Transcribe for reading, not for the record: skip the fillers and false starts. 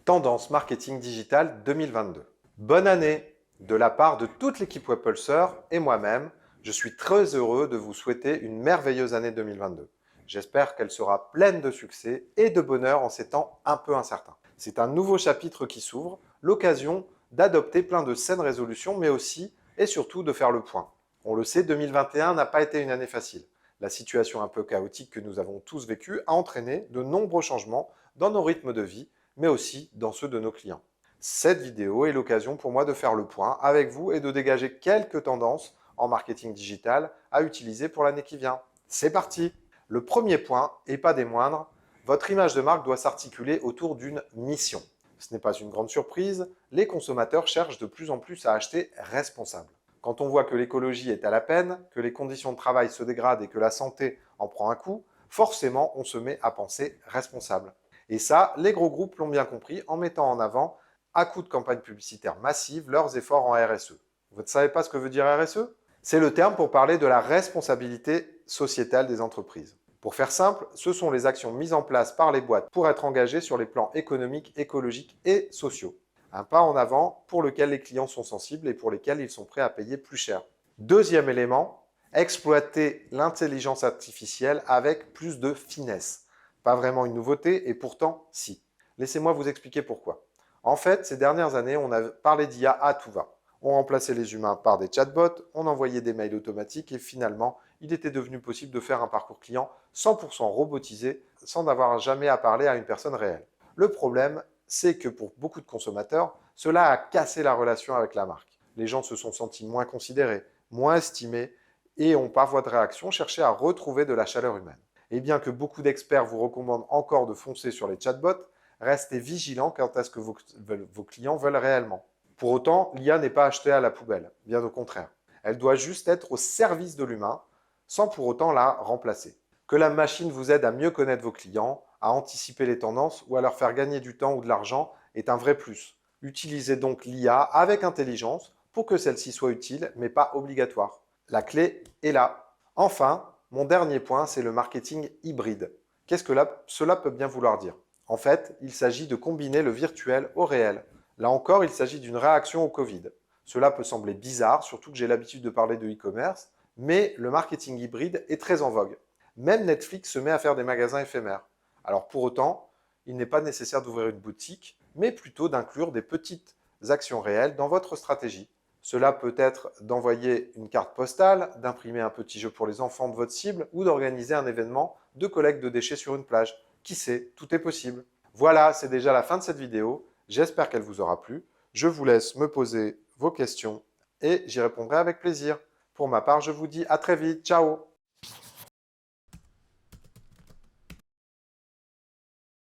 Tendance marketing digital 2022. Bonne année! De la part de toute l'équipe Webpulsar et moi-même, je suis très heureux de vous souhaiter une merveilleuse année 2022. J'espère qu'elle sera pleine de succès et de bonheur en ces temps un peu incertains. C'est un nouveau chapitre qui s'ouvre, l'occasion d'adopter plein de saines résolutions, mais aussi et surtout de faire le point. On le sait, 2021 n'a pas été une année facile. La situation un peu chaotique que nous avons tous vécue a entraîné de nombreux changements dans nos rythmes de vie, mais aussi dans ceux de nos clients. Cette vidéo est l'occasion pour moi de faire le point avec vous et de dégager quelques tendances en marketing digital à utiliser pour l'année qui vient. C'est parti! Le premier point, et pas des moindres, votre image de marque doit s'articuler autour d'une mission. Ce n'est pas une grande surprise, les consommateurs cherchent de plus en plus à acheter responsable. Quand on voit que l'écologie est à la peine, que les conditions de travail se dégradent et que la santé en prend un coup, forcément on se met à penser responsable. Et ça, les gros groupes l'ont bien compris en mettant en avant, à coup de campagne publicitaire massive, leurs efforts en RSE. Vous ne savez pas ce que veut dire RSE? C'est le terme pour parler de la responsabilité sociétale des entreprises. Pour faire simple, ce sont les actions mises en place par les boîtes pour être engagées sur les plans économiques, écologiques et sociaux. Un pas en avant pour lequel les clients sont sensibles et pour lesquels ils sont prêts à payer plus cher. Deuxième élément, exploiter l'intelligence artificielle avec plus de finesse. Pas vraiment une nouveauté et pourtant si. Laissez-moi vous expliquer pourquoi. En fait, ces dernières années, on a parlé d'IA à tout va. On remplaçait les humains par des chatbots, on envoyait des mails automatiques et finalement, il était devenu possible de faire un parcours client 100% robotisé sans n'avoir jamais à parler à une personne réelle. Le problème, c'est que pour beaucoup de consommateurs, cela a cassé la relation avec la marque. Les gens se sont sentis moins considérés, moins estimés et ont par voie de réaction cherché à retrouver de la chaleur humaine. Et bien que beaucoup d'experts vous recommandent encore de foncer sur les chatbots, restez vigilants quant à ce que vos clients veulent réellement. Pour autant, l'IA n'est pas achetée à la poubelle, bien au contraire. Elle doit juste être au service de l'humain, sans pour autant la remplacer. Que la machine vous aide à mieux connaître vos clients, à anticiper les tendances ou à leur faire gagner du temps ou de l'argent est un vrai plus. Utilisez donc l'IA avec intelligence pour que celle-ci soit utile, mais pas obligatoire. La clé est là. Enfin, mon dernier point, c'est le marketing hybride. Qu'est-ce que cela peut bien vouloir dire? En fait, il s'agit de combiner le virtuel au réel. Là encore, il s'agit d'une réaction au Covid. Cela peut sembler bizarre, surtout que j'ai l'habitude de parler de e-commerce, mais le marketing hybride est très en vogue. Même Netflix se met à faire des magasins éphémères. Alors pour autant, il n'est pas nécessaire d'ouvrir une boutique, mais plutôt d'inclure des petites actions réelles dans votre stratégie. Cela peut être d'envoyer une carte postale, d'imprimer un petit jeu pour les enfants de votre cible ou d'organiser un événement de collecte de déchets sur une plage. Qui sait, tout est possible. Voilà, c'est déjà la fin de cette vidéo. J'espère qu'elle vous aura plu. Je vous laisse me poser vos questions et j'y répondrai avec plaisir. Pour ma part, je vous dis à très vite. Ciao!